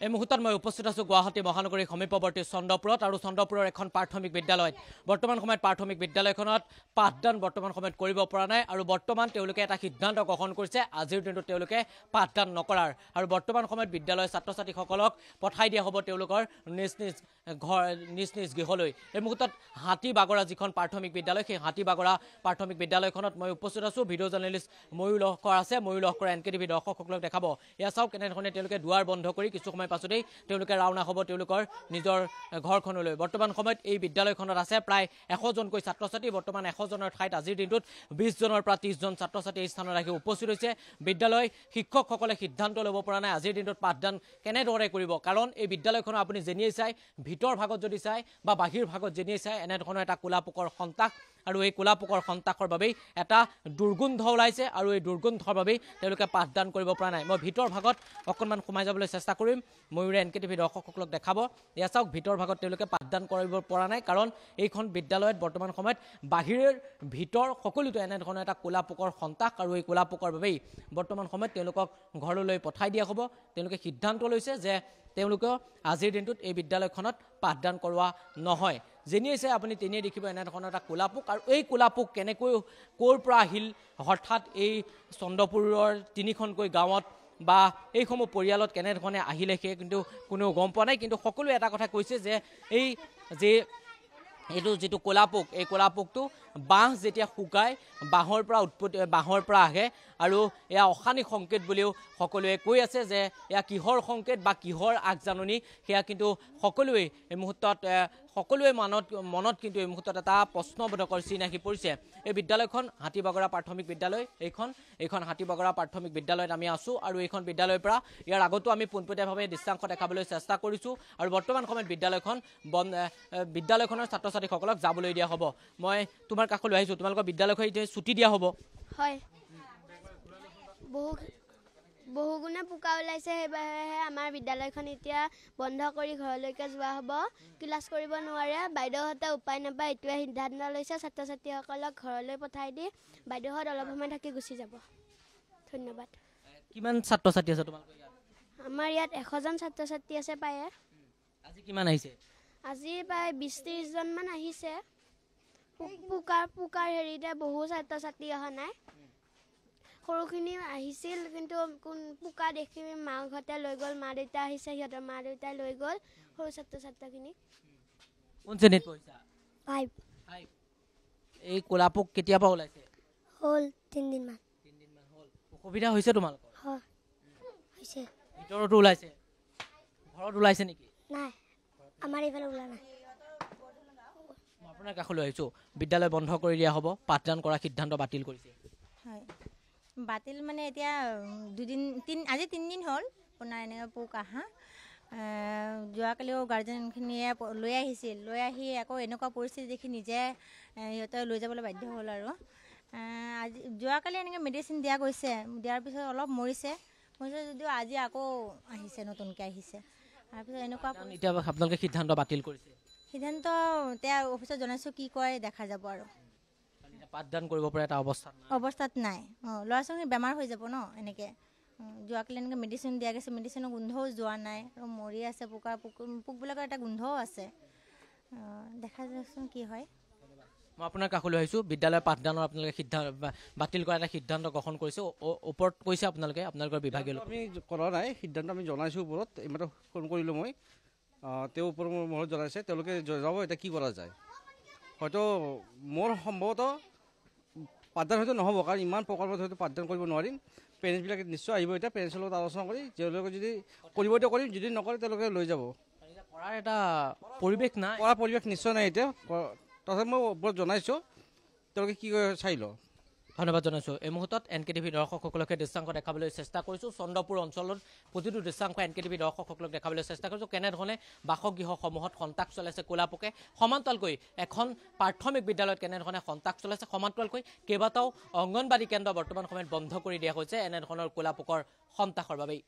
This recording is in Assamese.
এই মুহূৰ্তত মই উপস্থিত আছোঁ গুৱাহাটী মহানগৰীৰ সমীপৱৰ্তী চন্দ্ৰপুৰত আৰু চন্দ্ৰপুৰৰ এখন প্ৰাথমিক বিদ্যালয়ত বৰ্তমান সময়ত প্ৰাথমিক বিদ্যালয়খনত পাঠদান বৰ্তমান সময়ত কৰিব পৰা নাই আৰু বৰ্তমান তেওঁলোকে এটা সিদ্ধান্ত গ্ৰহণ কৰিছে আজিৰ দিনটোত তেওঁলোকে পাঠদান নকৰাৰ আৰু বৰ্তমান সময়ত বিদ্যালয়ৰ ছাত্ৰ ছাত্ৰীসকলক পঠাই দিয়া হ'ব তেওঁলোকৰ নিজ নিজ গৃহলৈ। এই মুহূৰ্তত হাতীবাগৰা যিখন প্ৰাথমিক বিদ্যালয় সেই হাতীবাগৰা প্ৰাথমিক বিদ্যালয়খনত মই উপস্থিত আছোঁ। ভিডিঅ' জাৰ্নেলিষ্ট ময়ূৰ লহকৰ আছে। ময়ূৰ লহকৰ NKTV দৰ্শকসকলক দেখাব। এয়া চাওক কেনেধৰণে তেওঁলোকে দুৱাৰ বন্ধ কৰি কিছু সময় পাছতেই তেওঁলোকে ৰাওনা হ'ব তেওঁলোকৰ নিজৰ ঘৰখনলৈ। বৰ্তমান সময়ত এই বিদ্যালয়খনত আছে প্ৰায় 100জনকৈ ছাত্ৰ ছাত্ৰী। বৰ্তমান 100জনৰ ঠাইত আজিৰ দিনটোত 20জনৰ পৰা 30জন ছাত্ৰ ছাত্ৰী এই স্থানত আহি উপস্থিত হৈছে। বিদ্যালয় শিক্ষকসকলে সিদ্ধান্ত ল'ব পৰা নাই আজিৰ দিনটোত পাঠদান কেনেদৰে কৰিব, কাৰণ এই বিদ্যালয়খন আপুনি যেনিয়ে চাই ভিতৰ ভাগত যদি চাই বা বাহিৰ ভাগত যেনিয়ে চাই এনেধৰণৰ এটা ক'লা পোকৰ সন্তাস আৰু এই ক'লা পোকৰ সন্তাসৰ বাবেই এটা দুৰ্গন্ধ ওলাইছে আৰু এই দুৰ্গন্ধৰ বাবেই তেওঁলোকে পাঠদান কৰিব পৰা নাই। মই ভিতৰ ভাগত অকণমান সোমাই যাবলৈ চেষ্টা কৰিম। ময়ূৰে NKTV দৰ্শকসকলক দেখাব। এয়া চাওক ভিতৰ ভাগত তেওঁলোকে পাঠদান কৰিব পৰা নাই, কাৰণ এইখন বিদ্যালয়ত বৰ্তমান সময়ত বাহিৰৰ ভিতৰ সকলোতে এনেধৰণৰ এটা ক'লা পোকৰ সন্তাস আৰু এই ক'লা পোকৰ বাবেই বৰ্তমান সময়ত তেওঁলোকক ঘৰলৈ পঠাই দিয়া হ'ব। তেওঁলোকে সিদ্ধান্ত লৈছে যে তেওঁলোকে আজিৰ দিনটোত এই বিদ্যালয়খনত পাঠদান কৰোৱা নহয়। যেনিয়ে চাই আপুনি তেনিয়ে দেখিব এনেধৰণৰ এটা ক'লা পোক আৰু এই ক'লা পোক কেনেকৈ ক'ৰ পৰা আহিল হঠাৎ এই চন্দ্ৰপুৰৰ 3খনকৈ গাঁৱত বা এইসমূহ পৰিয়ালত কেনেধৰণে আহিলে সেয়া কিন্তু কোনেও গম পোৱা নাই। কিন্তু সকলোৱে এটা কথা কৈছে যে এইটো যিটো ক'লা পোক এই ক'লা পোকটো বাঁহ যেতিয়া শুকায় বাঁহৰ পৰা আহে আৰু এয়া অশানি সংকেত বুলিও সকলোৱে কৈ আছে যে এয়া কিহৰ সংকেত বা কিহৰ আগজাননী সেয়া কিন্তু সকলোৱে এই মুহূৰ্তত সকলোৱে মনত কিন্তু এই মুহূৰ্তত এটা প্ৰশ্নবোধকৰ চিন আহি পৰিছে। এই বিদ্যালয়খন হাতীবাগৰা প্ৰাথমিক বিদ্যালয়। এইখন হাতীবাগৰা প্ৰাথমিক বিদ্যালয়ত আমি আছোঁ আৰু এইখন বিদ্যালয়ৰ পৰা ইয়াৰ আগতো আমি পোনপটীয়াভাৱে দৃশ্যাংশ দেখাবলৈ চেষ্টা কৰিছোঁ আৰু বৰ্তমান সময়ত বিদ্যালয়খনৰ ছাত্ৰ ছাত্ৰীসকলক যাবলৈ দিয়া হ'ব। মই তোমাৰ কাষলৈ আহিছোঁ। তোমালোকৰ বিদ্যালয়খন এতিয়া ছুটি দিয়া হ'ব? হয়, বহুগুণে পোকা ওলাইছে, সেইবাবে আমাৰ বিদ্যালয়খন এতিয়া বন্ধ কৰি ঘৰলৈকে যোৱা হ'ব। ক্লাছ কৰিব নোৱাৰে, বাইদেউহঁতে উপায় নাপায় এইটোৱে সিদ্ধান্ত লৈছে ছাত্ৰ ছাত্ৰীসকলক ঘৰলৈ পঠাই দি বাইদেউহঁত অলপ সময় থাকি গুচি যাব। ধন্যবাদ। কিমান ছাত্ৰ ছাত্ৰী আছে তোমালোকৰ ইয়াত? আমাৰ ইয়াত 100জন ছাত্ৰ ছাত্ৰী আছে প্ৰায়ে। আজি কিমান আহিছে? আজি প্ৰায় 20-30জনমান আহিছে। পোকাৰ হেৰিতে বহু ছাত্ৰ ছাত্ৰী অহা নাই। সৰুখিনি আহিছিল, কিন্তু পোকা দেখি মাকহঁতে লৈ গ'ল। মা দেউতা আহিছে, সিহঁতৰ মা দেউতাই লৈ গ'ল সৰু ছাত্ৰ ছাত্ৰীখিনিক। কোন শ্ৰেণীত পঢ়িছা? 5। এই ক'লা পোক কেতিয়াৰ পৰা ওলাইছে? হ'ল 3 দিনমান হ'ল। অসুবিধা হৈছে তোমালোকৰ? হয়, হৈছে। ভিতৰতো ওলাইছে? ঘৰত ওলাইছে নেকি? নাই, আমাৰ এইফালে ওলোৱা নাই। মই আপোনাৰ কাষলৈ আহিছোঁ। বিদ্যালয় বন্ধ কৰি দিয়া হ'ব, পাঠদান কৰা সিদ্ধান্ত বাতিল কৰিছে। হয়, বাতিল মানে এতিয়া আজি 3 দিন হ'ল আপোনাৰ এনেকৈ পোক আহা। যোৱাকালিও গাৰ্জেনখিনিয়ে লৈ আহি আকৌ এনেকুৱা পৰিস্থিতি দেখি নিজে সিহঁতে লৈ যাবলৈ বাধ্য হ'ল আৰু যোৱাকালি এনেকৈ মেডিচিন দিয়া গৈছে, দিয়াৰ পিছত অলপ মৰিছে যদিও আজি আকৌ আহিছে, নতুনকৈ আহিছে। তাৰপিছত এনেকুৱা এতিয়া আপোনালোকে সিদ্ধান্ত বাতিল কৰিছে? সিদ্ধান্ত এতিয়া অফিচত জনাইছোঁ, কি কয় দেখা যাব আৰু। পাঠদান কৰিব পৰা এটা অৱস্থাত নাই। ল'ৰা ছোৱালী বেমাৰ হৈ যাব ন এনেকৈ। যোৱাকালি এনেকৈ মেডিচিন দিয়া গৈছে, মেডিচিনৰ গোন্ধও যোৱা নাই আৰু মৰি আছে। পোকবিলাকৰ এটা গোন্ধও আছে। দেখা যাওকচোন কি হয়। মই আপোনাৰ কাষলৈ আহিছোঁ। বিদ্যালয়ৰ পাঠদানৰ আপোনালোকে বাতিল কৰা এটা সিদ্ধান্ত গ্ৰহণ কৰিছে, ওপৰত কৈছে আপোনালোকৰ বিভাগীয় আমি কৰা নাই। সিদ্ধান্ত আমি জনাইছোঁ ওপৰত। এইমাত্ৰ ফোন কৰিলোঁ মই, তেওঁ ওপৰত মনত জনাইছে, তেওঁলোকে জনাব এতিয়া কি কৰা যায়। হয়তো মোৰ সম্ভৱতঃ পাঠদান হয়তো নহ'ব, কাৰণ ইমান প্ৰকল্পত হয়তো পাঠদান কৰিব নোৱাৰিম। পেৰেণ্টছবিলাকে নিশ্চয় আহিব, এতিয়া পেৰেণ্টছৰ লগত আলোচনা কৰি তেওঁলোকে যদি কৰিব এতিয়া কৰিম, যদি নকৰে তেওঁলোকে লৈ যাব। কৰাৰ এটা পৰিৱেশ নাই, কৰা পৰিৱেশ নিশ্চয় নাই এতিয়া। তথাপি মই ওপৰত জনাইছোঁ, তেওঁলোকে কি কৰে চাই লওঁ। ধন্যবাদ জনাইছোঁ। এই মুহূৰ্তত NKTV দৰ্শকসকলকে দৃশ্যাংশ দেখাবলৈ চেষ্টা কৰিছোঁ। চন্দ্ৰপুৰ অঞ্চলত প্ৰতিটো দৃশ্যাংশ NKTV দৰ্শকসকলক দেখাবলৈ চেষ্টা কৰিছোঁ, কেনেধৰণে বাসগৃহসমূহত সন্তাস চলাইছে ক'লা পোকে। সমান্তৰালকৈ এখন প্ৰাথমিক বিদ্যালয়ত কেনেধৰণে সন্তাস চলাইছে, সমান্তৰালকৈ কেইবাটাও অংগনবাড়ী কেন্দ্ৰ বৰ্তমান সময়ত বন্ধ কৰি দিয়া হৈছে এনেধৰণৰ ক'লা পোকৰ সন্তাসৰ বাবেই।